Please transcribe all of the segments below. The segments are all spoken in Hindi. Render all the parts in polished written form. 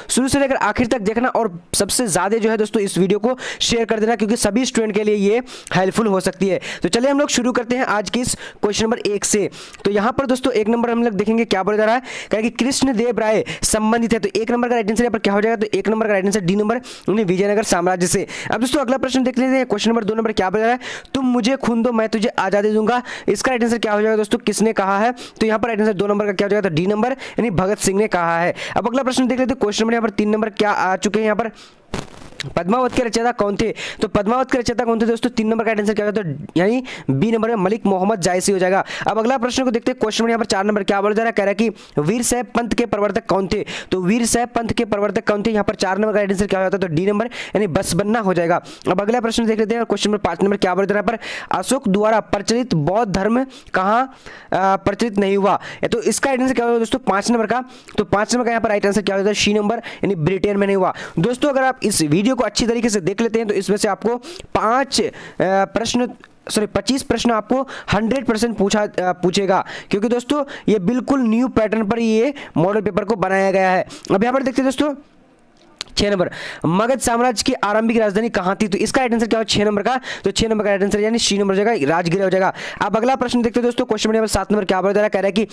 शुरू से लेकर आखिर तक देखना और सबसे ज़्यादा जो है दोस्तों इस वीडियो को शेयर कर देना, क्योंकि सभी स्टूडेंट के लिए ये हेल्पफुल हो सकती है। तो चलिए हम लोग शुरू करते हैं आज की इस क्वेश्चन नंबर 1 से। तो यहाँ पर दोस्तों 1 नंबर हम लोग देखेंगे क्या बोला जा रहा है, कहें कि कृष्णदेव राय संबंधित है। तो 1 नंबर का राइट आंसर यहाँ पर क्या हो जाएगा, तो 1 नंबर का राइट आंसर डी नंबर, उन्हें विजयनगर साम्राज्य से। अब दोस्तों अगला प्रश्न देख लेते हैं, क्वेश्चन नंबर 2 नंबर क्या बोला जा रहा है, तुम मुझे खून दो मैं तुझे आजादी दूंगा। इसका राइट आंसर क्या हो जाएगा दोस्तों, किसने कहा है, तो यहाँ पर राइट आंसर 2 नंबर का क्या हो जाएगा, तो डी नंबर यानी भगत सिंह ने कहा है। अब अगला प्रश्न देख लेते हैं, क्वेश्चन नंबर यहाँ पर 3 नंबर क्या आ चुके हैं यहाँ पर, पद्मावत के रचयिता कौन थे। तो पद्मावत के रचयिता कौन थे दोस्तों, 3 नंबर का आंसर क्या होगा, तो यानी बी नंबर में मलिक मोहम्मद जायसी हो जाएगा। अब अगला प्रश्न को देखते हैं, क्वेश्चन यहाँ पर 4 नंबर क्या बोला जा रहा है, कह रहा है कि वीर साहब पंथ के प्रवर्तक कौन थे। तो वीर साहब पंथ के प्रवर्तक कौन थे, यहाँ पर 4 नंबर का आंसर क्या होता है, तो डी नंबर यानी बस बनना हो जाएगा। अब अगला प्रश्न देख लेते हैं, क्वेश्चन नंबर 5 नंबर क्या बोला जा रहा है, पर अशोक द्वारा प्रचलित बौद्ध धर्म कहाँ प्रचलित नहीं हुआ। तो इसका आंसर क्या होगा दोस्तों 5 नंबर का, तो 5 नंबर का यहाँ पर राइट आंसर क्या होता है, सी नंबर यानी ब्रिटेन में नहीं हुआ। दोस्तों अगर आप इस वीडियो को अच्छी तरीके से देख लेते हैं तो इसमें से आपको 25 प्रश्न आपको 100% पूछेगा, क्योंकि दोस्तों ये बिल्कुल न्यू पैटर्न पर ये मॉडल पेपर को बनाया गया है। अब यहाँ पर देखते हैं दोस्तों 6 नंबर, मगध साम्राज्य की आरंभिक राजधानी कहाँ थी। तो इसका राइट आंसर क्या हो 6 नंबर का, तो 6 नंबर का राइट आंसर यानी सी नंबर हो जाएगा, राजगीर हो जाएगा। अब अगला प्रश्न देखते हैं दोस्तों, क्वेश्चन नंबर 7 नंबर क्या बोला जा रहा है, कह रहा है कि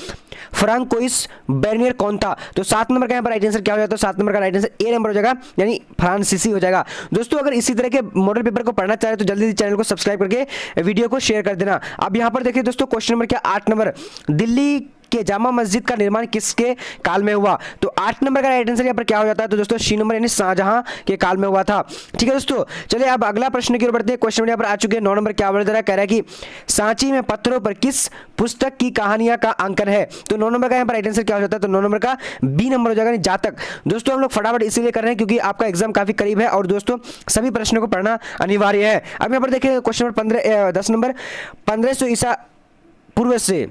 फ्रांकोइस बेर्नियर कौन था। तो 7 नंबर का यहाँ पर राइट आंसर क्या हो जाता है, 7 नंबर का राइट आंसर ए नंबर हो जाएगा यानी फ्रांसीसी हो जाएगा। दोस्तों अगर इसी तरह के मॉडल पेपर को पढ़ना चाहे तो जल्दी चैनल को सब्सक्राइब करके वीडियो को शेयर कर देना। अब यहाँ पर देखिए दोस्तों क्वेश्चन नंबर क्या 8 नंबर, दिल्ली के जामा मस्जिद का निर्माण किसके काल में हुआ। तो 8 नंबर का राइट आंसर यहाँ पर क्या हो जाता है, तो दोस्तों सी नंबर यानी शाहजहां के काल में हुआ था। ठीक है दोस्तों, चलिए अब अगला प्रश्न की ओर बढ़ते हैं। क्वेश्चन यहाँ पर आ चुके हैं 9 नंबर क्या बोल रहा है, कह रहा है कि सांची में पत्थरों पर किस पुस्तक की कहानियां का अंकन है। तो 9 नंबर का यहाँ पर राइट आंसर क्या हो जाता है, तो 9 नंबर का बी नंबर हो जाएगा जातक। दोस्तों हम लोग फटाफट इसीलिए कर रहे हैं क्योंकि आपका एग्जाम काफी करीब है और दोस्तों सभी प्रश्नों को पढ़ना अनिवार्य है। अब यहाँ पर देखिए क्वेश्चन नंबर 10 नंबर, 1500 ईसा पूर्व से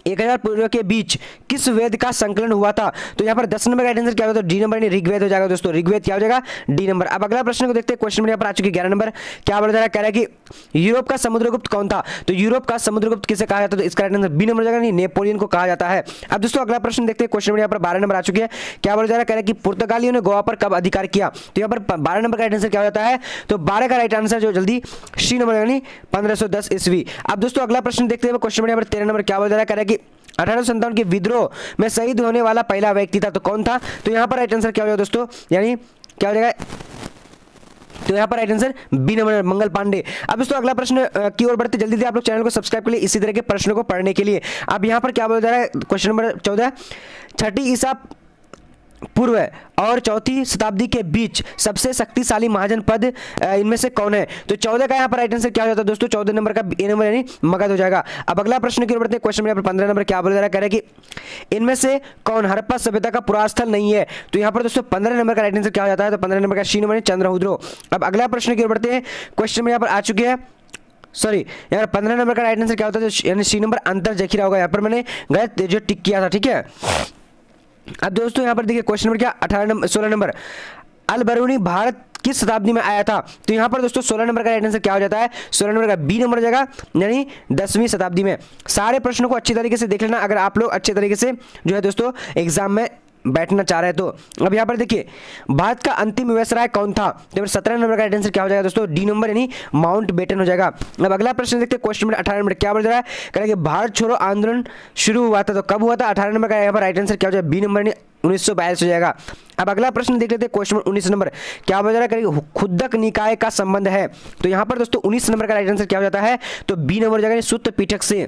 1000 पूर्व के बीच किस वेद का संकलन हुआ था। तो यहाँ पर 10 नंबर का आंसर क्या होगा, तो डी नंबर यानी ऋग्वेद हो जाएगा दोस्तों, ऋग्वेद क्या हो जाएगा डी नंबर। अब अगला प्रश्न को देखते हैं, क्वेश्चन यहाँ पर आ चुकी 11 नंबर क्या बोला जा रहा है, कह रहा है कि यूरोप का समुद्रगुप्त कौन था। तो यूरोप का समुद्रगुप्त किसे कहा जाता है, तो इसका आंसर बी नंबर हो जाएगा, नेपोलियन को कहा जाता है। अब दोस्तों अगला प्रश्न देखते हैं, क्वेश्चन यहाँ पर 12 नंबर आ चुके हैं, क्या बोला जा रहा है, कह रहा है कि पुर्तगालियों ने गोवा पर कब अधिकार किया। तो यहाँ पर 12 नंबर का आंसर क्या हो जाता है, तो 12 का राइट आंसर जो जल्दी सी नंबर यानी 1510 ईस्वी। अब दोस्तों अगला प्रश्न देखते हैं, क्वेश्चन यहाँ पर 13 नंबर क्या बोला जा रहा है, कह रहा है कि 1857 के विद्रोह में शहीद होने वाला पहला व्यक्ति था, तो कौन था। तो यहाँ पर राइट आंसर क्या हो जाएगा दोस्तों, यानी क्या हो जाएगा, तो यहाँ पर right answer B number Mangal Pandey. अब दोस्तों अगला प्रश्न की ओर बढ़ते जल्दी से आप लोग चैनल को सब्सक्राइब कर लिए इसी तरह के प्रश्नों को पढ़ने के लिए। अब यहाँ पर क्या बोला जा रहा है, क्वेश्चन नंबर 14, 6ठी ईसा पूर्व और 4वीं शताब्दी के बीच सबसे शक्तिशाली महाजनपद इनमें से कौन है। तो 14 का यहाँ पर राइट आंसर क्या हो जाता है दोस्तों, 14 नंबर का ए नंबर यानी मगध हो जाएगा। अब अगला प्रश्न की ओर बढ़ते हैं, क्वेश्चन यहाँ पर 15 नंबर क्या बोला जा रहा है, कह रहा है कि इनमें से कौन हड़प्पा सभ्यता का पुरास्थल नहीं है। तो यहाँ पर दोस्तों 15 नंबर का राइट आंसर क्या हो जाता है, तो 15 नंबर का सी नंबर चंद्रहुद्रो। अब अगला प्रश्न की ओर बढ़ते हैं, क्वेश्चन यहाँ पर आ चुके हैं, सॉरी यार 15 नंबर का राइट आंसर क्या होता है, यानी सी नंबर अंतर जखीरा होगा। यहाँ पर मैंने गलत जो टिक किया था, ठीक है। अब दोस्तों यहाँ पर देखिए क्वेश्चन नंबर क्या 16 नंबर, अल बरूनी भारत किस शताब्दी में आया था। तो यहाँ पर दोस्तों 16 नंबर का राइट आंसर क्या हो जाता है, 16 नंबर का बी नंबर हो जाएगा यानी 10वीं शताब्दी में। सारे प्रश्नों को अच्छी तरीके से देख लेना अगर आप लोग अच्छे तरीके से जो है दोस्तों एग्जाम में बैठना चाह रहे हैं तो। अब यहाँ पर देखिए भारत का अंतिम वायसराय कौन था। तो 17 नंबर का राइट आंसर क्या हो जाएगा दोस्तों, डी नंबर यानी माउंट बेटन हो जाएगा। अब अगला प्रश्न देखते हैं, क्वेश्चन नंबर 18 नंबर क्या बोल रहा है, कह रहा है कि भारत छोड़ो आंदोलन शुरू हुआ था, तो कब हुआ था। 18 नंबर का यहाँ पर राइट आंसर क्या हो जाएगा, बी नंबर यानी 1942 हो जाएगा। अब अगला प्रश्न देख लेते हैं, क्वेश्चन नंबर 19 नंबर क्या बोल रहा है, खुद्दक निकाय का संबंध है। तो यहाँ पर दोस्तों 19 नंबर का राइट आंसर क्या हो जाता है, तो बी नंबर हो जाएगा सूत्र पीठक से।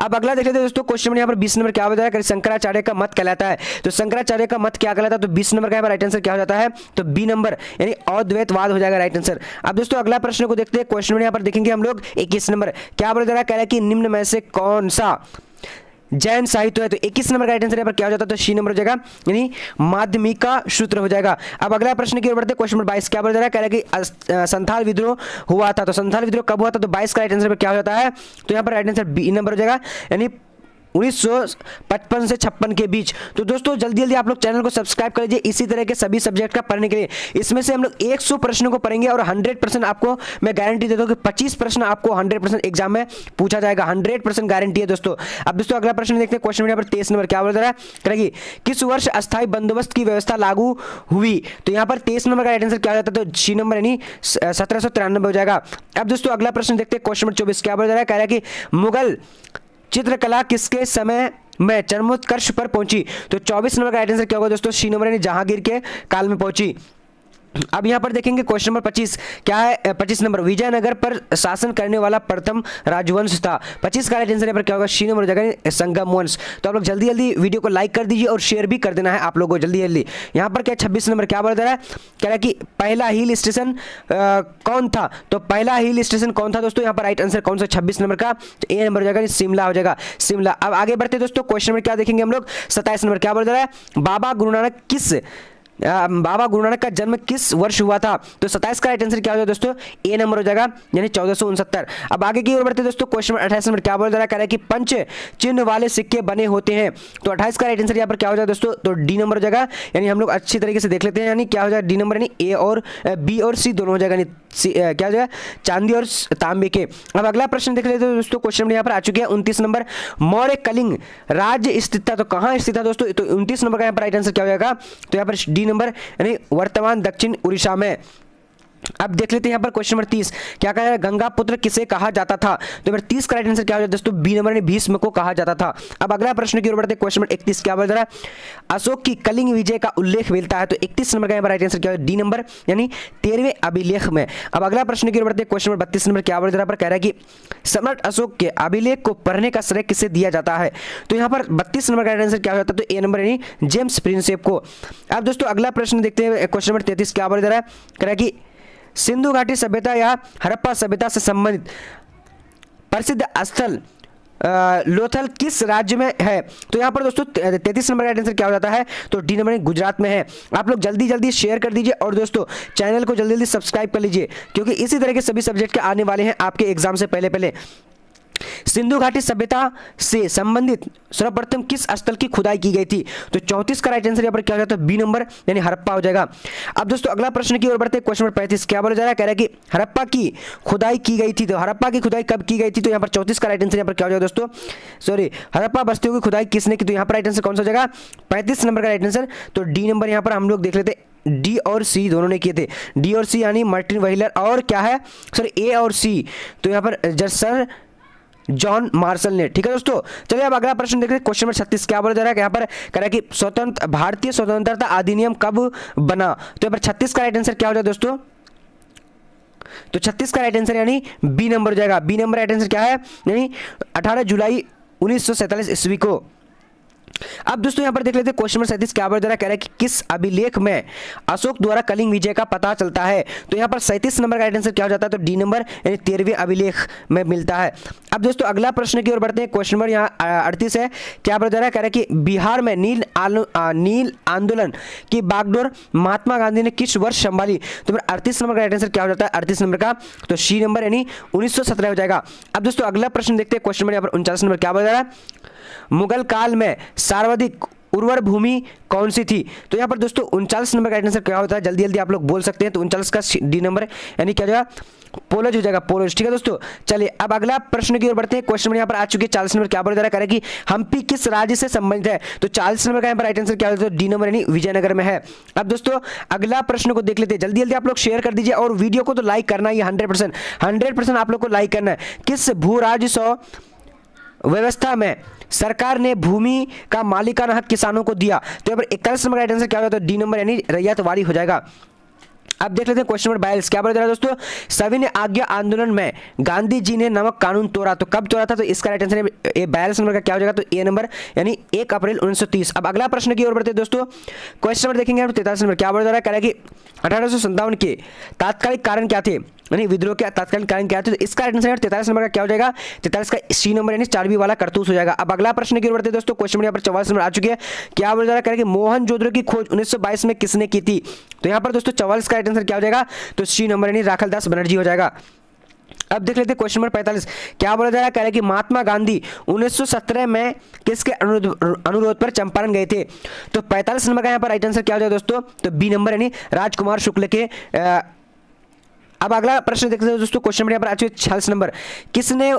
अब अगला देख लेते हैं दोस्तों, क्वेश्चन में यहाँ पर 20 नंबर क्या बताया, शंकराचार्य का मत कहलाता है। तो शंकराचार्य का मत क्या कहलाता है, तो 20 नंबर का यहाँ पर राइट आंसर क्या हो जाता है, तो बी नंबर यानी अद्वैतवाद हो जाएगा राइट आंसर। अब दोस्तों अगला प्रश्न को देखते हैं, क्वेश्चन में यहाँ पर देखेंगे हम लोग 21 नंबर क्या बोला जा रहा है, कह रहा है कि निम्न में से कौन सा जैन साहित्य है। तो 21 नंबर का राइट आंसर यहाँ पर क्या हो जाता है, तो सी नंबर हो जाएगा यानी माध्यमिका सूत्र हो जाएगा। अब अगला प्रश्न की ओर बढ़ते हैं, क्वेश्चन नंबर 22 क्या बोला जा रहा है, कह रहा है कि संथाल विद्रोह हुआ था। तो संथाल विद्रोह कब हुआ था, तो 22 का राइट आंसर क्या हो जाता है, तो यहाँ पर राइट आंसर बी नंबर हो जाएगा यानी 1955 से 56 के बीच। तो दोस्तों जल्दी जल्दी आप लोग चैनल को सब्सक्राइब कर लीजिए इसी तरह के सभी सब्जेक्ट का पढ़ने के लिए। इसमें से हम लोग 100 प्रश्नों को पढ़ेंगे और 100% आपको मैं गारंटी देता हूं कि 25 प्रश्न आपको 100% एग्जाम में पूछा जाएगा, 100% गारंटी है दोस्तों। अब दोस्तों अगला प्रश्न देखते हैं, क्वेश्चन नंबर 23 नंबर क्या बोल रहा है करेगी, किस वर्ष अस्थायी बंदोबस्त की व्यवस्था लागू हुई। तो यहाँ पर 23 नंबर का राइट आंसर क्या हो जाता है, तो सी नंबर यानी 1793 हो जाएगा। अब दोस्तों अगला प्रश्न देखते हैं, क्वेश्चन नंबर 24 क्या बोल रहा है, कह रहा है कि मुगल चित्रकला किसके समय में चरमोत्कर्ष पर पहुंची। तो 24 नंबर का राइट आंसर क्या होगा दोस्तों, सी नंबर यानी जहांगीर के काल में पहुंची। अब यहां पर देखेंगे क्वेश्चन नंबर 25 क्या है, 25 नंबर विजयनगर पर शासन करने वाला प्रथम राजवंश था। 25 का राइट आंसर पर क्या होगा, सी नंबर जगह संगम वंश। तो आप लोग जल्दी जल्दी वीडियो को लाइक कर दीजिए और शेयर भी कर देना है आप लोगों को जल्दी जल्दी। यहां पर क्या 26 नंबर क्या बोल रहा है, कह रहा है कि पहला हिल स्टेशन कौन था। तो पहला हिल स्टेशन कौन था दोस्तों, यहाँ पर राइट आंसर कौन सा 26 नंबर का, तो ए नंबर हो जाएगा, शिमला हो जाएगा, शिमला। अब आगे बढ़ते दोस्तों, क्वेश्चन नंबर क्या देखेंगे हम लोग, 27 नंबर क्या बोल रहा है, बाबा गुरु नानक का जन्म किस वर्ष हुआ था। तो 27 का राइट आंसर क्या हो जाएगा दोस्तों, ए नंबर हो जाएगा यानी 1469। अब आगे की ओर बढ़ते दोस्तों, क्वेश्चन नंबर 28 नंबर क्या बोल रहा है, कह रहा है कि पंच चिन्ह वाले सिक्के बने होते हैं। तो 28 का राइट आंसर यहाँ पर क्या हो जाएगा दोस्तों, तो डी नंबर हो जाएगा, यानी हम लोग अच्छी तरीके से देख लेते हैं, यानी क्या हो जाएगा डी नंबर, यानी ए और बी और सी दोनों हो जाएगा, क्या हो जाएगा चांदी और तांबे के। अब अगला प्रश्न देख लेते हैं दोस्तों, क्वेश्चन नंबर यहाँ पर आ चुके हैं 29 नंबर, मौर्य कलिंग राज्य स्थित था। तो कहाँ स्थित था दोस्तों, तो 29 नंबर का यहाँ पर राइट आंसर क्या हो जाएगा, तो यहाँ पर डी नंबर यानी वर्तमान दक्षिण उड़ीसा में। अब देख लेते हैं यहाँ पर क्वेश्चन नंबर 30 क्या कहा है, गंगा पुत्र किसे कहा जाता था। तो फिर 30 का राइट आंसर क्या हो जाता है दोस्तों, बी नंबर ने भीष्म को कहा जाता था। अब अगला प्रश्न की ओर बढ़ते हैं, क्वेश्चन नंबर 31 क्या बोल रहा है, अशोक की कलिंग विजय का उल्लेख मिलता है। तो 31 नंबर का यहाँ पर राइट आंसर क्या है, डी नंबर यानी 13वें अभिलेख में। अब अगला प्रश्न की ओर बढ़ते हैं, क्वेश्चन नंबर 32 नंबर क्या बोल रहा है, पर कह रहा है कि सम्राट अशोक के अभिलेख को पढ़ने का श्रेय किसे दिया जाता है। तो यहाँ पर 32 नंबर का राइट आंसर क्या हो जाता है, तो ए नंबर यानी जेम्स प्रिंसेप को। अब दोस्तों अगला प्रश्न देखते हैं, क्वेश्चन नंबर 33 क्या बोल रहा है, कह रहा है कि सिंधु घाटी सभ्यता या हड़प्पा सभ्यता से संबंधित प्रसिद्ध स्थल लोथल किस राज्य में है। तो यहाँ पर दोस्तों 33 नंबर का आंसर क्या हो जाता है, तो डी नंबर गुजरात में है। आप लोग जल्दी जल्दी शेयर कर दीजिए और दोस्तों चैनल को जल्दी जल्दी सब्सक्राइब कर लीजिए, क्योंकि इसी तरह के सभी सब्जेक्ट के आने वाले हैं आपके एग्जाम से पहले पहले। सिंधु घाटी सभ्यता से संबंधित सर्वप्रथम किस स्थल की खुदाई की गई थी। तो 34 का राइट आंसर यहाँ पर क्या हो जाता है, बी नंबर यानी हड़प्पा हो जाएगा। अब दोस्तों अगला प्रश्न की ओर बढ़ते हैं, क्वेश्चन नंबर 35 क्या बोला जा रहा है, कह रहा है कि हड़प्पा की खुदाई की गई थी। तो हड़प्पा की खुदाई कब की गई थी, तो यहाँ पर 34 का राइट आंसर यहाँ पर क्या हो जाएगा दोस्तों, सॉरी हड़प्पा बस्तियों की खुदाई किसने की। तो यहाँ पर राइट आंसर कौन सा हो जाएगा, 35 नंबर का राइट आंसर, तो डी नंबर यहाँ पर हम लोग देख लेते, डी और सी दोनों ने किए थे। डी और सी यानी मार्टिन व्हीलर और क्या है सर ए और सी, तो यहाँ पर सर जॉन मार्शल ने। ठीक है दोस्तों, चलिए अब अगला प्रश्न देखते हैं, क्वेश्चन नंबर 36 क्या बोला जा रहा है, यहाँ पर कह रहा है कि भारतीय स्वतंत्रता अधिनियम कब बना। तो यहाँ पर 36 का राइट आंसर क्या हो जाएगा दोस्तों, तो 36 का राइट आंसर यानी बी नंबर हो जाएगा। बी नंबर राइट आंसर क्या है, यानी 18 जुलाई 1947 ईस्वी को। अब दोस्तों यहां पर देख लेते हैं, क्वेश्चन नंबर 37 क्या बोल रहा है, कह रहा है कि किस अभिलेख में अशोक द्वारा कलिंग विजय का पता चलता है। तो यहां पर 37 नंबर का राइट आंसर क्या हो जाता है, तो डी नंबर यानी 13वें अभिलेख में मिलता है। अब दोस्तों अगला प्रश्न की ओर बढ़ते हैं, क्वेश्चन नंबर यहाँ 38 है, क्या बोल रहा है, कह रहा है कि बिहार में नील आंदोलन की बागडोर महात्मा गांधी ने किस वर्ष संभाली। तो फिर 38 नंबर का राइट आंसर क्या हो जाता है, 38 नंबर का, तो सी नंबर यानी 1917 हो जाएगा। अब दोस्तों अगला प्रश्न देखते हैं, क्वेश्चन नंबर यहाँ पर 49 नंबर क्या बोल रहा है, मुगल काल में सर्वाधिक उर्वर भूमि कौन सी थी। तो यहाँ पर दोस्तों 39 नंबर का आंसर क्या होता है, जल्दी जल्दी आप लोग बोल सकते हैं। तो 39 का डी नंबर यानी क्या जाएगा, पोलज हो जाएगा, पोलज। ठीक है दोस्तों, चलिए अब अगला प्रश्न की ओर बढ़ते हैं, क्वेश्चन नंबर यहाँ पर आ चुके हैं 40 नंबर क्या बोल रहा है, कि हम्पी किस राज्य से संबंधित है। तो 40 नंबर का यहाँ पर राइट आंसर क्या होता है, डी नंबर यानी विजयनगर में है। अब दोस्तों अगला प्रश्न को देख लेते हैं, जल्दी जल्दी आप लोग शेयर कर दीजिए और वीडियो को तो लाइक करना ही 100% आप लोग को लाइक करना है। किस भू राजस्व व्यवस्था में सरकार ने भूमि का मालिकाना हक किसानों को दिया। तो यहाँ पर 41 नंबर का आंसर क्या होगा, तो डी नंबर यानी रैयतवाड़ी हो जाएगा। अब देख लेते हैं क्वेश्चन नंबर 42 क्या बोल रहा है दोस्तों, सविनय आज्ञा आंदोलन में गांधी जी ने नमक कानून तोड़ा। तो कब तोड़ा था, तो इसका राइट आंसर 42 नंबर का क्या हो जाएगा, तो ए नंबर यानी 1 अप्रैल 1930। अब अगला प्रश्न की ओर बढ़ते हैं दोस्तों, क्वेश्चन नंबर देखेंगे 43 नंबर क्या बोल रहा है, कह रहा है कि 1857 के तात्कालिक कारण क्या थे, यानी विद्रोह के तात्कालिक कारण क्या थे। तो इसका राइट आंसर 43 नंबर का क्या हो जाएगा, 43 का सी नंबर यानी चारवी वाला करतूस हो जाएगा। अब अगला प्रश्न की ओर बढ़ते हैं दोस्तों, क्वेश्चन यहाँ पर 44 नंबर आ चुके हैं, क्या बोल रहा है कि मोहनजोदड़ो की खोज 1922 में किसने की थी। तो यहाँ पर दोस्तों 44 का राइट आंसर क्या हो जाएगा, तो सी नंबर यानी राखलदास बनर्जी हो जाएगा। अब देख लेते हैं क्वेश्चन नंबर 45, क्या बोला जा रहा है, कह रहा है कि महात्मा गांधी 1917 में किसके अनुरोध पर चंपारण गए थे। तो 45 नंबर का यहाँ पर राइट आंसर क्या हो जाएगा दोस्तों, तो बी नंबर यानी राजकुमार शुक्ल के। अब अगला प्रश्न देखते हैं दोस्तों, क्वेश्चन नंबर यहाँ पर आ चुके 46 नंबर, कितने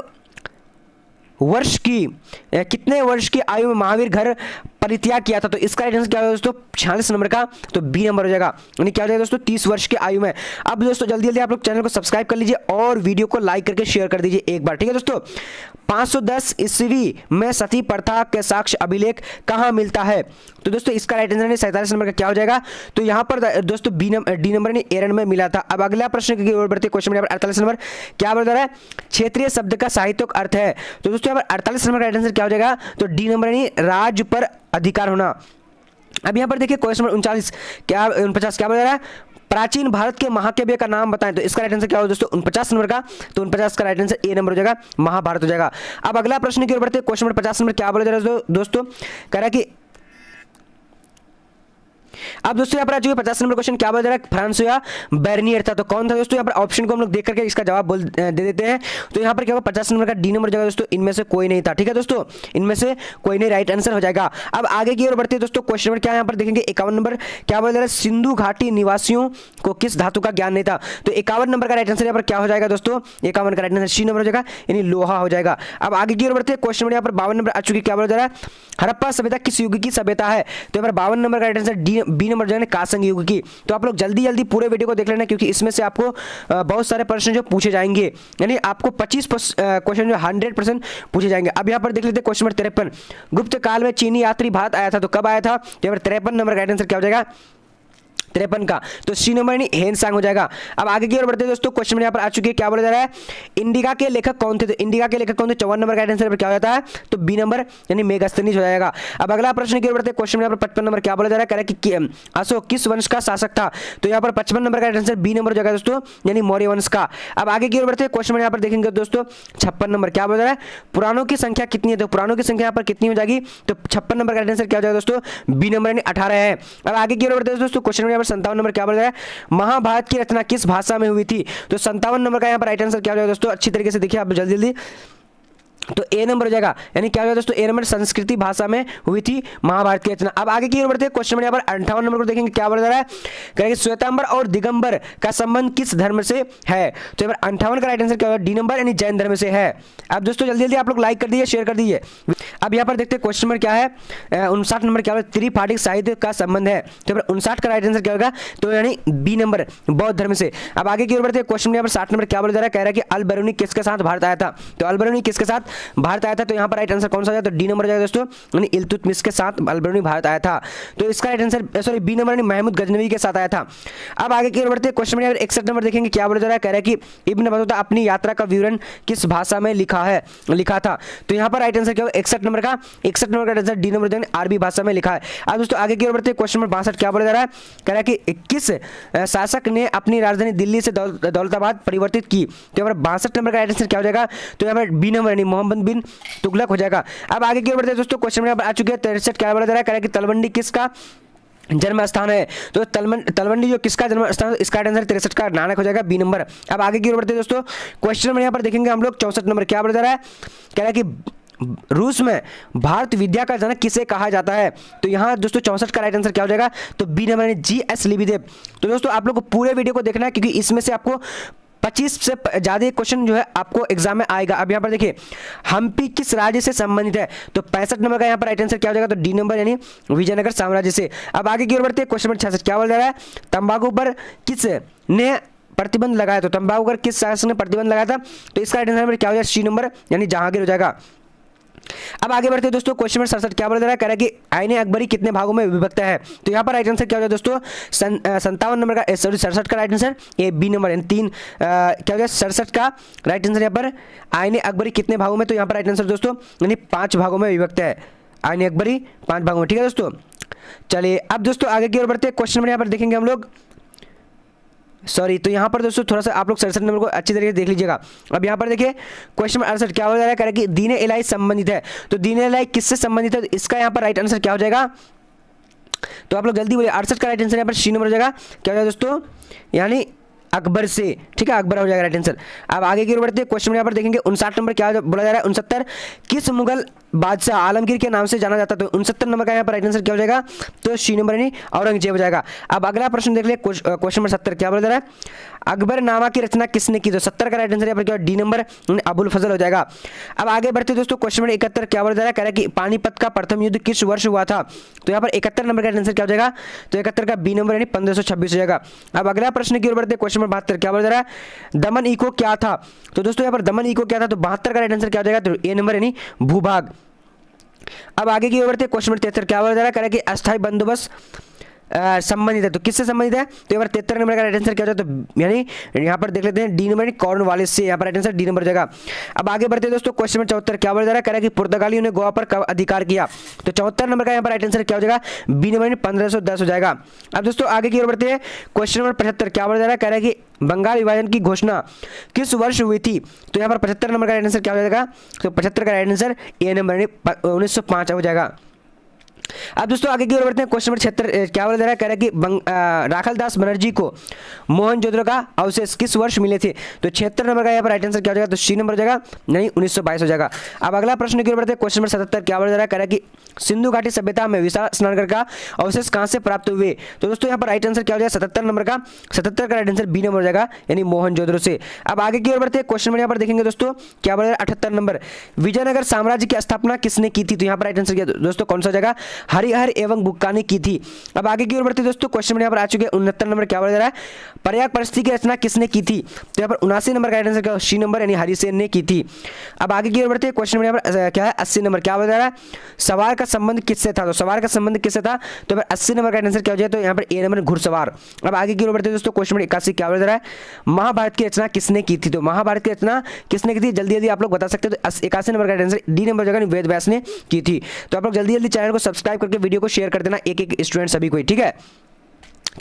वर्ष की आयु में महावीर घर परित्याग किया था। तो इसका राइट आंसर क्या होगा दोस्तों, 46 नंबर का, तो बी नंबर हो जाएगा, यानी क्या हो जाएगा दोस्तों 30 वर्ष की आयु में। अब दोस्तों जल्दी जल्दी आप लोग चैनल को सब्सक्राइब कर लीजिए और वीडियो को लाइक करके शेयर कर दीजिए एक बार, ठीक है दोस्तों। 510 ईस्वी में सती प्रथा के साक्ष्य अभिलेख कहाँ मिलता है। तो दोस्तों इसका राइट आंसर 47 नंबर का क्या हो जाएगा, तो यहाँ पर दोस्तों डी नंबर यानी एरन में मिला था। अब अगला प्रश्न की ओर बढ़ते, क्वेश्चन नंबर 48 नंबर, क्या बता रहा है, क्षेत्रीय शब्द का साहित्यिक अर्थ है। तो दोस्तों यहाँ पर 48 नंबर का राइट आंसर क्या हो जाएगा, तो डी नंबर यानी राज्य पर अधिकार होना। अब यहाँ पर देखिए क्वेश्चन नंबर 49 क्या 49 क्या बता रहा है, प्राचीन भारत के महाकाव्य का नाम बताएं। तो इसका राइट आंसर क्या होगा दोस्तों 49 नंबर का, तो 49 का राइट आंसर ए नंबर हो जाएगा, महाभारत हो जाएगा। अब अगला प्रश्न की ओर बढ़ते, क्वेश्चन नंबर 50 नंबर क्या बोला जा रहा है दोस्तों, कह रहा है कि अब दोस्तों यहाँ पर आ चुके 50 नंबर क्वेश्चन, क्या बोला जा रहा है, फ्रांसोया बेर्नियर था। तो कौन था दोस्तों, यहाँ पर ऑप्शन को हम लोग देख करके इसका जवाब दे देते हैं। तो यहाँ पर क्या होगा 50 नंबर का डी नंबर जाएगा दोस्तों, इनमें से कोई नहीं था, ठीक है दोस्तों, इनमें से कोई नहीं राइट आंसर हो जाएगा। अब आगे की ओर बढ़ते हैं दोस्तों, क्वेश्चन नंबर क्या यहाँ पर देखेंगे 51 नंबर, क्या बोला जा रहा है, सिंधु घाटी निवासियों को किस धातु का ज्ञान नहीं था। तो 51 नंबर का राइट आंसर यहाँ पर क्या हो जाएगा दोस्तों, 51 का राइट आंसर सी नंबर हो जाएगा, यानी लोहा हो जाएगा। अब आगे की ओर बढ़ते हैं, क्वेश्चन नंबर यहाँ पर 52 नंबर आ चुकी, क्या बोला जा रहा है, हड़प्पा सभ्यता किस युग की सभ्यता है। तो यहाँ पर 52 नंबर का राइट आंसर बी नंबर जाएगा, कांस्य युग की। तो आप लोग जल्दी जल्दी पूरे वीडियो को देख लेना, क्योंकि इसमें से आपको बहुत सारे प्रश्न जो पूछे जाएंगे, यानी आपको 25 क्वेश्चन जो 100% पूछे जाएंगे। अब यहाँ पर देख लेते हैं क्वेश्चन नंबर 53, गुप्त काल में चीनी यात्री भारत आया था। तो कब आया था, तो यहाँ पर 53 नंबर का आंसर क्या हो जाएगा, 53 का, तो सी नंबर यानी हेनसांग हो जाएगा। अब आगे की ओर बढ़ते हैं दोस्तों, क्वेश्चन नंबर यहाँ पर आ चुकी है, क्या बोला जा रहा है, इंडिका के लेखक कौन थे। तो इंडिका के लेखक कौन थे, 54 नंबर का आंसर क्या हो जाता है, तो बी नंबर यानी मेगास्थनीज हो जाएगा। अब अगला प्रश्न की ओर बढ़ते हैं, क्वेश्चन यहाँ पर 55 नंबर क्या बोला जा रहा है, कह रहा है कि अशोक किस वंश का शासक था। तो यहाँ पर 55 नंबर का आंसर बी नंबर हो जाएगा दोस्तों, यानी मौर्य वंश का। अब आगे की ओर बढ़ते हैं, क्वेश्चन यहाँ पर देखेंगे दोस्तों 56 नंबर क्या बोला जा रहा है, पुराणों की संख्या कितनी है। तो पुराणों की संख्या यहाँ पर कितनी हो जाएगी, तो 56 नंबर का आंसर क्या हो जाएगा दोस्तों, बी नंबर यानी 18 है। अब आगे की ओर बढ़ते हैं दोस्तों, क्वेश्चन यहाँ पर 57 नंबर क्या बोला जा रहा है, महाभारत की रचना किस भाषा में हुई थी। तो 57 नंबर का यहाँ पर राइट आंसर क्या हो जाएगा दोस्तों, अच्छी तरीके से देखिए आप जल्दी जल्दी, तो ए नंबर हो जाएगा, यानी क्या होगा दोस्तों ए नंबर संस्कृति भाषा में हुई थी महाभारत की रचना। अब आगे की ओर बढ़ते हैं, क्वेश्चन यहाँ पर 58 नंबर को देखेंगे, क्या बोला जा रहा है, कहेंगे श्वेतांबर और दिगंबर का संबंध किस धर्म से है। तो यहाँ पर 58 का राइट आंसर क्या होगा, डी नंबर यानी जैन धर्म से है। अब दोस्तों जल्दी जल्दी आप लोग लाइक कर दीजिए, शेयर कर दीजिए। अब यहाँ पर देखते हैं क्वेश्चन नंबर क्या है, 59 नंबर क्या होगा, त्रिपाठिक साहित्य का संबंध है। तो यहाँ पर 59 का राइट आंसर क्या होगा, तो यानी बी नंबर बौद्ध धर्म से। अब आगे की ओर बढ़ते हैं, क्वेश्चन यहाँ पर 60 नंबर क्या बोला जा रहा है, कह रहा है कि अल बरूनी किसके साथ भारत आया था। तो अल बरूनी किसके साथ भारत आया था, तो यहाँ पर राइट आंसर कौन सा जाएगा, तो डी नंबर जाएगा दोस्तों, यानी इल्तुतमिश के साथ अल बरूनी भारत आया था। तो इसका right answer sorry B number यानी महमूद गजनवी के साथ आया था। अब आगे की ओर बढ़ते हैं, क्वेश्चन नंबर 61 नंबर देखेंगे, क्या बोला जा रहा है, कह रहा है कि इब्न बतूता अपनी यात्रा का विवरण किस भाषा में लिखा था। तो यहाँ पर राइट आंसर क्या होगा 61 नंबर का, 61 नंबर का आंसर डी नंबर देंगे, अरबी भाषा में लिखा है। अब दोस्तों आगे की ओर बढ़ते हैं, क्वेश्चन नंबर 62 क्या बोला जा रहा है, कह रहा है कि किस शासक ने अपनी राजधानी दिल्ली से दौलताबाद परिवर्तित की। तो यहाँ पर 62 नंबर का राइट आंसर क्या हो जाएगा, तो यहाँ पर बी नंबर यानी मोहम्मद बिन तुगलक हो जाएगा। अब आगे की ओर बढ़ते हैं दोस्तों, क्वेश्चन यहाँ पर आ चुके हैं 63 क्या बोला जा रहा है, कह रहा है कि तलवंडी किसका जन्म स्थान है। तो तलवंडी जो किसका जन्म स्थान, इसका आंसर 63 का नानक हो जाएगा, बी नंबर। अब आगे की ओर बढ़ते हैं दोस्तों, क्वेश्चन नंबर यहाँ पर देखेंगे हम लोग 64 नंबर क्या बोला जा रहा है, कह रहा है कि रूस में भारत विद्या का जनक किसे कहा जाता है। तो यहाँ दोस्तों 64 का राइट आंसर क्या हो जाएगा, तो बी नंबर जी.एस. लिबिदेव। तो दोस्तों आप लोग को पूरे वीडियो को देखना है, क्योंकि इसमें से आपको 25 से ज़्यादा क्वेश्चन जो है आपको एग्जाम में आएगा। अब यहाँ पर देखिए हम्पी किस राज्य से संबंधित है। तो 65 नंबर का यहाँ पर राइट आंसर क्या हो जाएगा, तो डी नंबर यानी विजयनगर साम्राज्य से। अब आगे की ओर बढ़ते हैं, क्वेश्चन नंबर 66 क्या बोल रहा है, तंबाकू पर किस ने प्रतिबंध लगाया। तो तंबाकू पर किस शासक ने प्रतिबंध लगाया था। तो इसका राइट आंसर क्या हो जाएगा, सी नंबर यानी जहांगीर हो जाएगा। अब आगे बढ़ते हैं दोस्तों, क्वेश्चन नंबर 67 क्या बोला जा रहा है, कह रहा है कि आईने अकबरी कितने भागों में विभक्त है। तो यहाँ पर राइट आंसर क्या हो जाएगा दोस्तों, 57 नंबर का सॉरी 67 का right answer A B number यानी 3 क्या हो जाएगा 67 का राइट आंसर यहाँ पर आईने अकबरी कितने भागों में। तो यहाँ पर राइट आंसर दोस्तों यानी 5 भागों में विभक्त है, आईने अकबरी 5 भागों में, ठीक है दोस्तों। चलिए अब दोस्तों आगे की ओर बढ़ते हैं, क्वेश्चन नंबर यहाँ पर देखेंगे हम लोग सॉरी, तो यहाँ पर दोस्तों थोड़ा सा आप लोग 67 नंबर को अच्छी तरीके से देख लीजिएगा। अब यहाँ पर देखिए क्वेश्चन नंबर 68 क्या हो जा रहा है, कह रहा है कि दीन इलाही संबंधित है। तो दीन इलाही किससे संबंधित है, तो इसका यहाँ पर राइट आंसर क्या हो जाएगा, तो आप लोग जल्दी बोलिए। 68 का राइट आंसर यहाँ पर सी नंबर हो जाएगा, क्या हो जाएगा दोस्तों, यानी अकबर से, ठीक है, अकबर हो जाएगा राइट आंसर। अब आगे की ओर बढ़ते हैं, क्वेश्चन यहाँ पर देखेंगे 59 नंबर क्या बोला जा रहा है, 69 किस मुगल बादशाह आलमगीर के नाम से जाना जाता, तो 69 नंबर का यहाँ पर राइट आंसर क्या हो जाएगा, तो सी नंबर यानी औरंगजेब हो जाएगा। अब अगला प्रश्न देख ले, क्वेश्चन नंबर 70 क्या बोला जा रहा है, अकबरनामा की रचना किसने की, तो 70 का राइट आंसर यहाँ पर क्या डी नंबर अबुल फजल हो जाएगा। अब आगे बढ़ते दोस्तों, क्वेश्चन नंबर 71 क्या बोला जा रहा है, कह रहा है कि पानीपत का प्रथम युद्ध किस वर्ष हुआ था, तो यहाँ पर 71 नंबर का आंसर क्या हो जाएगा, तो 71 का बी नंबर यानी 1526 हो जाएगा। अब अगला प्रश्न की ओर बढ़ते, क्वेश्चन नंबर 72 क्या बोला जा रहा है, दमन इको क्या था, तो दोस्तों यहाँ पर दमन इको क्या था, तो 72 का राइट आंसर क्या हो जाएगा, तो ए नंबर यानी भूभाग। अब आगे की ओर बढ़ते, क्वेश्चन नंबर 73 क्या बोला जा रहा है, कह रहा है कि अस्थायी बंदोबस्त संबंधित है, तो किससे संबंधित है, तो यहाँ पर 73 नंबर का राइट आंसर क्या हो जाता है, तो यानी यहाँ पर देख लेते हैं डी नंबर कॉर्नवालिस से, यहाँ पर राइट आंसर डी नंबर हो जाएगा। अब आगे बढ़ते हैं दोस्तों, क्वेश्चन नंबर 74 क्या बोला जा रहा है, कह रहा है कि पुर्तगालियों ने गोवा पर कब अधिकार किया, तो 74 नंबर का यहाँ पर राइट आंसर क्या हो जाएगा, बी नंबर 1510 हो जाएगा। अब दोस्तों आगे की ओर बढ़ते हैं, क्वेश्चन नंबर 75 क्या बोला जा रहा है, कह रहा है कि बंगाल विभाजन की घोषणा किस वर्ष हुई थी, तो यहाँ पर 75 नंबर का राइट आंसर क्या हो जाएगा, तो 75 का राइट आंसर ए नंबर 1905 हो जाएगा। अब दोस्तों आगे की ओर बढ़ते हैं, क्वेश्चन नंबर 76 क्या बोला जा रहा है, कह रहा है कि राखलदास बनर्जी को मोहनजोदड़ो का अवशेष किस वर्ष मिले थे, तो 76 नंबर का यहाँ पर राइट आंसर क्या हो जाएगा, तो सी नंबर हो जाएगा यानी 1922 हो जाएगा। अब अगला प्रश्न की ओर बढ़ते हैं, क्वेश्चन नंबर 77 क्या बोला जा रहा है, कह रहा है कि सिंधु घाटी सभ्यता में विशाल स्नानगढ़ का अवशेष कहाँ से प्राप्त हुए, तो दोस्तों यहाँ पर राइट आंसर क्या हो जाएगा, 77 नंबर का 77 का राइट आंसर बी नंबर हो जाएगा यानी मोहनजोदड़ो से। अब आगे की ओर बढ़ते हैं, क्वेश्चन नंबर यहाँ पर देखेंगे दोस्तों क्या बोला जा रहा है, 78 नंबर विजयनगर साम्राज्य की स्थापना किसने की थी, तो यहाँ पर राइट आंसर क्या दोस्तों कौन सा हो जाएगा, हरिहर एवं बुक्का ने की थी। अब आगे की ओर बढ़ते दोस्तों, क्वेश्चन यहाँ पर आ चुके हैं 69 नंबर क्या बोला जा रहा है, पर्याय परिस्थिति की रचना किसने की थी, तो यहाँ पर 79 नंबर का आंसर क्या, सी नंबर यानी हरिसेन ने की थी। अब आगे की ओर बढ़ते हैं, क्वेश्चन यहाँ पर क्या है 80 नंबर क्या बोला जा रहा है, सवार का संबंध किससे था, तो सवार का संबंध किससे था, तो 80 नंबर का आंसर क्या हो जाए, तो यहाँ पर ए नंबर घुड़सवार। अब आगे की ओर बढ़ते दोस्तों, क्वेश्चन नंबर 81 क्या बोला जा रहा है, महाभारत की रचना किसने की थी, तो महाभारत की रचना किसने की थी, जल्दी जल्दी आप लोग बता सकते हो, तो 81 नंबर का आंसर डी नंबर जगह वेद व्यास ने की थी। तो आप लोग जल्दी जल्दी चैनल को सब्सक्राइब करके वीडियो को शेयर कर देना एक एक स्टूडेंट सभी को, ठीक है।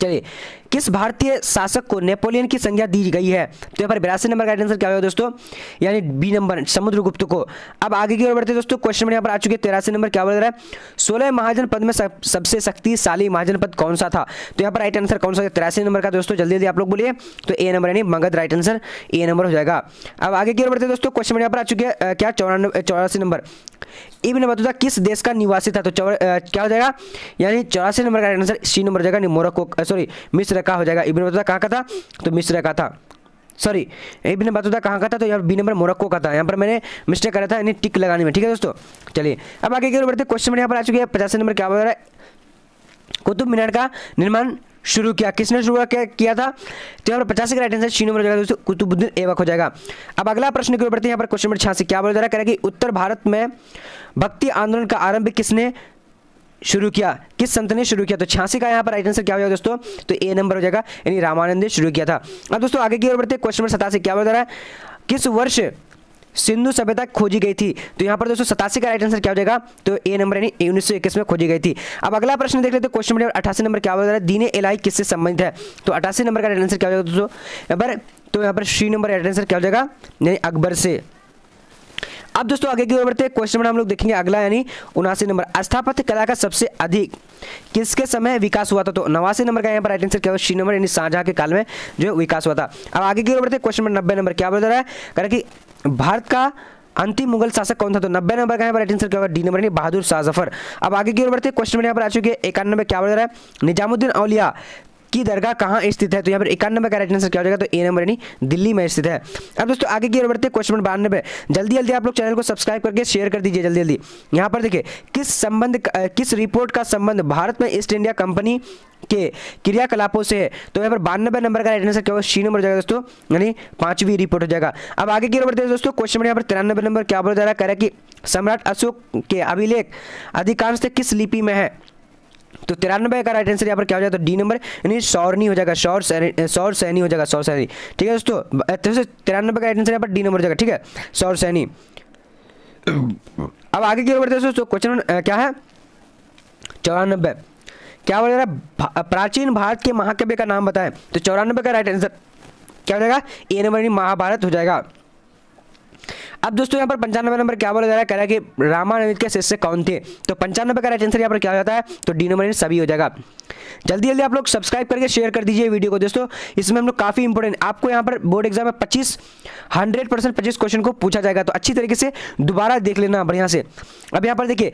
चलिए, किस भारतीय शासक को नेपोलियन की संज्ञा दी गई है, तो यहाँ पर 82 नंबर का आंसर क्या होगा दोस्तों, यानी बी नंबर समुद्रगुप्त को। अब आगे की ओर बढ़ते दोस्तों, क्वेश्चन यहाँ पर आ चुके हैं 83 नंबर क्या बोल रहा है, 16 महाजन पद में सबसे शक्तिशाली महाजन पद कौन सा था, तो यहाँ पर राइट आंसर कौन सा है, 83 नंबर का दोस्तों जल्दी जल्दी आप लोग बोलिए, तो ए नंबर यानी मगध राइट आंसर ए नंबर हो जाएगा। अब आगे की ओर बढ़ते दोस्तों, क्वेश्चन यहाँ पर आ चुके हैं क्या 84 नंबर, इब्न बतूता किस देश का निवासी था, तो क्या हो जाएगा, यानी 84 नंबर का आंसर सी नंबर हो जाएगा, मोरक्को सॉरी मिस्र का हो जाएगा। इब्न बतूता कहाँ का था, तो मिस्र का था, सॉरी इब्न बतूता कहाँ का था, तो यहाँ बी नंबर मोरक्को का था, यहाँ पर मैंने मिस्टेक करा था यानी टिक लगाने में, ठीक है दोस्तों। चलिए अब आगे की ओर बढ़ते, क्वेश्चन यहाँ पर आ चुके हैं 85 नंबर क्या बोल रहा है, कुतुब मीनार का निर्माण शुरू किया किसने शुरू किया था, तो यहाँ पर 85 का राइट आंसर सी नंबर हो जाएगा दोस्तों, कुतुबुद्दीन ऐबक हो जाएगा। अब अगला प्रश्न की ओर बढ़ते हैं, यहाँ पर क्वेश्चन नंबर 86 क्या बोला जा रहा है, कह रहा है कि उत्तर भारत में भक्ति आंदोलन का आरंभ किसने शुरू किया, किस संत ने शुरू किया, तो 86 का यहाँ पर राइट आंसर क्या हो जाएगा दोस्तों, तो ए नंबर हो जाएगा यानी रामानंद ने शुरू किया था। अब दोस्तों आगे की ओर बढ़ते हैं, क्वेश्चन नंबर 87 क्या बोला जा रहा है, किस वर्ष सिंधु सभ्यता खोजी गई थी, तो यहाँ पर दोस्तों 87 का राइट आंसर क्या हो जाएगा, तो ए नंबर यानी 1921 में खोजी गई थी। अब अगला प्रश्न देख लेते हैं, क्वेश्चन नंबर 88 नंबर क्या बोल रहा है, दीन इलाही किससे संबंधित है, तो 88 नंबर का राइट आंसर क्या हो जाएगा दोस्तों, यहाँ पर सी नंबर राइट आंसर क्या हो जाएगा, यानी अकबर से। अब दोस्तों आगे की ओर बढ़ते हैं, क्वेश्चन नंबर हम लोग देखेंगे अगला यानी 79 नंबर, स्थापत्य कला का सबसे अधिक किसके समय विकास हुआ था, तो 89 नंबर का यहाँ पर राइट आंसर क्या होगा, सी नंबर यानी शाहजहां के काल में जो विकास हुआ था। अब आगे की ओर बढ़ते हैं, क्वेश्चन नंबर 90 नंबर क्या बोल रहा है, कह रहा है कि भारत का अंतिम मुगल शासक कौन था, तो 90 नंबर का यहाँ पर राइट आंसर क्या होगा, डी नंबर यानी बहादुर शाह जफर। अब आगे की ओर बढ़ते हैं, क्वेश्चन नंबर यहाँ पर आ चुके हैं 91 क्या बोल रहा है, निजामुद्दीन औलिया की दरगाह कहाँ स्थित है, तो यहाँ पर 91 का राइट आंसर क्या हो जाएगा, तो ए नंबर यानी दिल्ली में स्थित है। अब दोस्तों आगे की ओर बढ़ते हैं, क्वेश्चन नंबर 92 जल्दी जल्दी आप लोग चैनल को सब्सक्राइब करके शेयर कर दीजिए जल्दी जल्दी। यहाँ पर देखिए किस रिपोर्ट का संबंध भारत में ईस्ट इंडिया कंपनी के क्रियाकलापों से है, तो यहाँ पर 92 नंबर का राइट आंसर क्या होगा, सी नंबर हो जाएगा दोस्तों, यानी 5वीं रिपोर्ट हो जाएगा। अब आगे की ओर बढ़ते हैं दोस्तों, क्वेश्चन नंबर यहाँ पर 93 नंबर क्या बोला जा रहा है, कह रहा है कि सम्राट अशोक के अभिलेख अधिकांश किस लिपि में है, तो 93 का राइट आंसर यहाँ पर क्या हो जाएगा, तो डी नंबर यानी सौरनी हो जाएगा, सौर सैनी हो जाएगा, सौर सैनी, ठीक है दोस्तों। 93 का राइट आंसर यहाँ पर डी नंबर हो जाएगा, ठीक है, सौर सैनी। अब आगे की ओर बढ़ते हैं दोस्तों, क्वेश्चन क्या है 94 क्या बोल रहा है, प्राचीन भारत के महाकाव्य का नाम बताएं, तो 94 का राइट आंसर क्या हो जाएगा, ए नंबर यानी महाभारत हो जाएगा। अब दोस्तों यहाँ पर 95 नंबर क्या बोला जा रहा है, कह रहा है कि रामानुज के शिष्य कौन थे, तो 95 का राइट आंसर यहाँ पर क्या हो जाता है, तो डी नंबर सभी हो जाएगा। जल्दी जल्दी आप लोग सब्सक्राइब करके शेयर कर दीजिए वीडियो को दोस्तों, इसमें हम लोग काफी इंपॉर्टेंट, आपको यहाँ पर बोर्ड एग्जाम में 100% 25 क्वेश्चन को पूछा जाएगा, तो अच्छी तरीके से दोबारा देख लेना बढ़िया से। अब यहाँ पर देखिए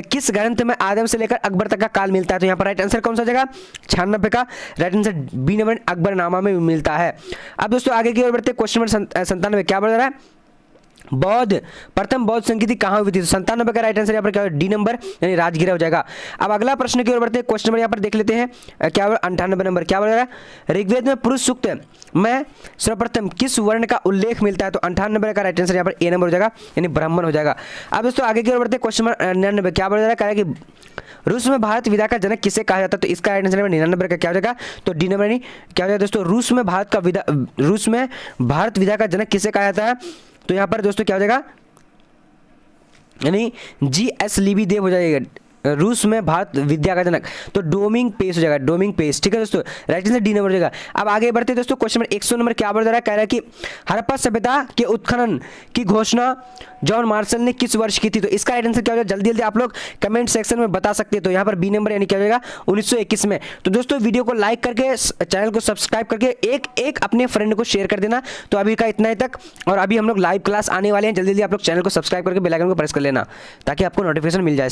किस ग्रंथ में आदम से लेकर अकबर तक का काल मिलता है, तो यहाँ पर राइट आंसर कौन सा जाएगा, 96 का right answer B number Akbarnama में मिलता है। अब दोस्तों आगे की ओर बढ़ते, क्वेश्चन नंबर 97 क्या बोल रहा है, प्रथम बौद्ध संस्कृति कहाँ हुई थी, तो 97 का राइट आंसर यहाँ पर क्या डी नंबर यानी राजगीर हो जाएगा। अब अगला प्रश्न की ओर बढ़ते हैं, क्वेश्चन नंबर यहाँ पर देख लेते हैं क्या 98 नंबर क्या बोल रहा है, ऋग्वेद में पुरुष सूक्त में सर्वप्रथम किस वर्ण का उल्लेख मिलता है, तो 98 का राइट आंसर यहाँ पर ए नंबर हो जाएगा यानी ब्राह्मण हो जाएगा। अब दोस्तों आगे की ओर बढ़ते हैं, क्वेश्चन नंबर 99 क्या बोल रहा है कि रूस में भारत विधा का जनक किसे कहा जाता है, तो इसका राइट आंसर 99 का क्या हो जाएगा, तो डी नंबर क्या हो जाएगा दोस्तों, रूस में भारत विधा का जनक किसे कहा जाता है, तो यहाँ पर दोस्तों क्या हो जाएगा यानी G.S. लीबीदेव हो जाएगा, रूस में भारत विद्या का जनक, तो डोमिंग पेस हो जाएगा, डोमिंग पेस, ठीक है दोस्तों, राइट आंसर डी नंबर हो जाएगा। अब आगे बढ़ते हैं दोस्तों, क्वेश्चन नंबर 100 नंबर क्या बोल रहा है, कह रहा है कि हड़प्पा सभ्यता के उत्खनन की घोषणा जॉन मार्शल ने किस वर्ष की थी, तो इसका राइट आंसर क्या हो जाएगा, जल्दी जल्दी आप लोग कमेंट सेक्शन में बता सकते हैं, तो यहाँ पर बी नंबर यानी क्या हो जाएगा 1921 में। तो दोस्तों वीडियो को लाइक करके चैनल को सब्सक्राइब करके एक अपने फ्रेंड को शेयर कर देना। तो अभी का इतना ही तक, और अभी हम लोग लाइव क्लास आने वाले हैं, जल्दी जल्दी आप लोग चैनल को सब्सक्राइब करके बेल आइकन को प्रेस कर लेना ताकि आपको नोटिफिकेशन मिल जाए।